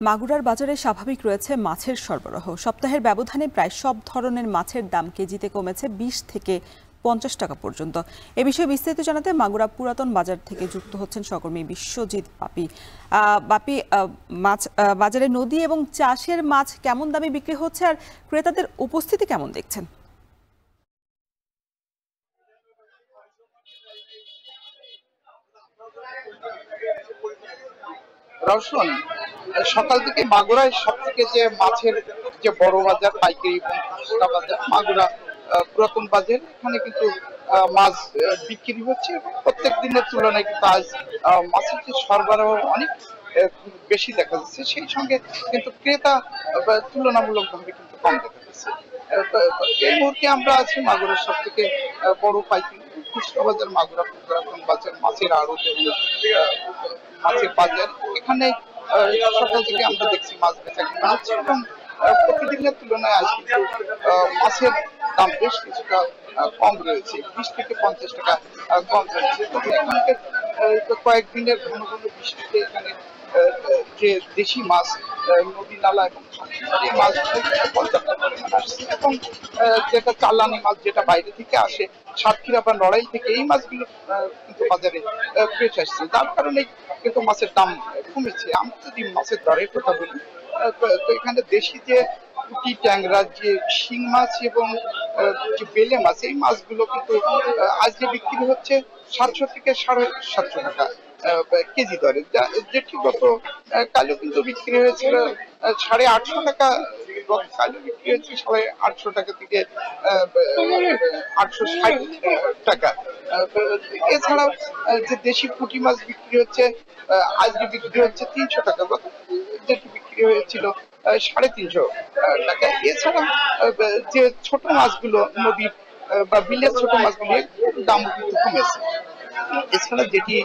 মাগুরার বাজারে স্বাভাবিক রয়েছে মাছের সরবরাহ। সপ্তাহের ব্যবধানে প্রায় সব ধরনের মাছের দাম কেজিতে কমেছে ২০ থেকে ৫০ টাকা পর্যন্ত। এ বিষয়ে বিস্তারিত জানাতে মাগুরা পুরাতন বাজার থেকে যুক্ত হচ্ছেন সহকর্মী বিশ্বজিৎ বাপি। মাছ বাজারে নদী এবং চাষের মাছ কেমন দামে বিক্রি হচ্ছে আর ক্রেতাদের উপস্থিতি কেমন দেখছেন? রওশন, সকাল থেকে মাগুরায় সব থেকে যে মাছের যে বড় বাজার পাইকারি এবং খুচরা বাজার মাগুরা পুরাতন বাজার, এখানে কিন্তু মাছ বিক্রি হচ্ছে এবং প্রত্যেক দিনের তুলনায় কিন্তু আজ মাছের যে সরবরাহ অনেক বেশি দেখা যাচ্ছে, সেই সঙ্গে কিন্তু ক্রেতা তুলনামূলকভাবে কিন্তু কম দেখা যাচ্ছে। এই মুহূর্তে আমরা আছি মাগুরার সব থেকে বড় পাইকারি খুচরা বাজার মাগুরা পুরাতন বাজার, মাছের আড়ত এবং মাছের বাজার। এখানে সকাল থেকে আমরা দেখছি মাছ বেচা কেনা হচ্ছে এবং প্রতিদিনের তুলনায় আজ কিন্তু মাছের দাম বেশ কিছুটা কম রয়েছে, ২০ থেকে ৫০ টাকা কম রয়েছে। তবে এখানকার কয়েকদিনের ঘন ঘন বৃষ্টিতে এখানে যে দেশি মাছ নদী নালা এবং এই মাছগুলো পর্যাপ্ত পরিমাণ আসছে এবং যেটা চালানি মাছ যেটা বাইরে থেকে আসে সাতক্ষীরা বা নড়াইল থেকে, এই মাছগুলো কিন্তু বাজারে ফ্রেশ আসছে, যার কারণে কিন্তু মাছের দাম কমেছে। আমরা যদি মাছের দরের কথা বলি, তো এখানে দেশি যে পুঁটি, ট্যাংরা, যে শিং মাছ এবং যে বেলে মাছ, এই মাছগুলো কিন্তু আজকে বিক্রি হচ্ছে ৭০০ থেকে ৭৫০ টাকা কেজি দরে, যেটি গত কালও কিন্তু বিক্রি হয়েছিল ৮৫০ টাকা। গতকালও বিক্রি হয়েছে ৮৫০ টাকা থেকে ৮৬০ টাকা। এছাড়াও যে দেশি পুঁটি মাছ বিক্রি হচ্ছে আজকে বিক্রি হচ্ছে ৩০০ টাকা, যেটি বিক্রি হয়েছিল ৩৫০ টাকা। এছাড়া যে ছোট মাছগুলো নদীর বা বিলের ছোট মাছগুলো দাম কিন্তু কমেছে। এছাড়া যেটি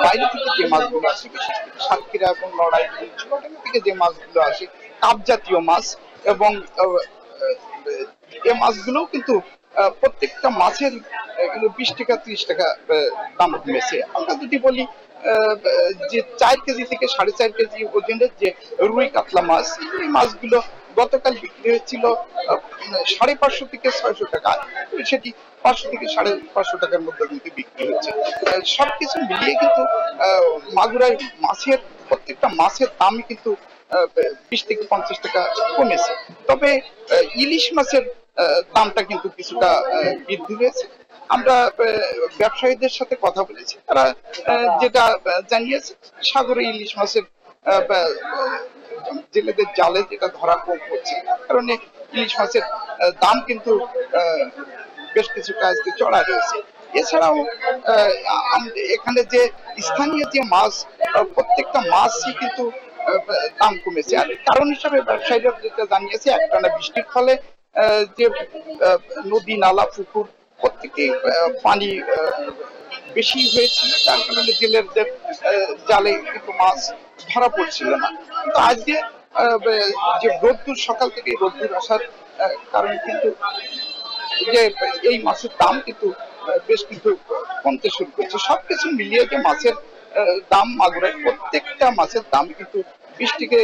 বাইরে থেকে যে মাছগুলো আসে, বিশেষ করে সাতক্ষীরা এবং নড়াইল থেকে যে মাছগুলো আসে, কাপ জাতীয় মাছ, এবং এই মাছগুলো কিন্তু প্রত্যেকটা মাছের ২০ টাকা ৩০ টাকা দাম কমেছে। আমরা যদি বলি যে ৪ কেজি থেকে ৪.৫ কেজি ওজনের যে রুই কাতলা মাছ, এই মাছগুলো গতকাল বিক্রি হয়েছিল ৫৫০ থেকে ৬০০ টাকা, সেটি ৫০০ থেকে ৫৫০ টাকার মধ্যে কিন্তু বিক্রি হচ্ছে। সবকিছু মিলিয়ে কিন্তু মাগুরায় মাছের প্রত্যেকটা মাছের দামই কিন্তু ২০ থেকে ৫০ টাকা কমেছে। তবে ইলিশ মাছের দামটা কিন্তু কিছুটা বৃদ্ধি হয়েছে। আমরা ব্যবসায়ীদের সাথে কথা বলেছি, তারা যেটা জানিয়েছে, সাগরে ইলিশ মাছের জেলেদের জালে যেটা ধরা কম পড়ছে, কারণে ইলিশ মাছের দাম কিন্তু বেশ কিছুটা আজকে চড়া রয়েছে। এছাড়াও এখানে যে স্থানীয় যে মাছ, প্রত্যেকটা মাছই কিন্তু দাম কমেছে। আর কারণ হিসাবে ব্যবসায়ীরা যেটা জানিয়েছে, একটানা বৃষ্টির ফলে যে নদী নালা পুকুর প্রত্যেকেই পানি বেশি হয়েছিল, যার কারণে জেলেদের জালে কিন্তু মাছ ধরা পড়ছিল না। কিন্তু আজকে যে রোদ্দুর, সকাল থেকে রোদ্দুর আসার কারণে কিন্তু যে এই মাছের দাম কিন্তু বেশ কিছু কমতে শুরু করছে। সবকিছু মিলিয়ে যে মাছের দাম মাগুরায় প্রত্যেকটা মাছের দাম কিন্তু ২০ থেকে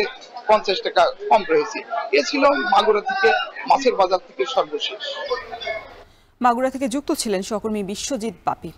৫০ টাকা কম রয়েছে। এ ছিল মাগুরা থেকে মাছের বাজার থেকে সর্বশেষ। মাগুরা থেকে যুক্ত ছিলেন সহকর্মী বিশ্বজিৎ বাপি।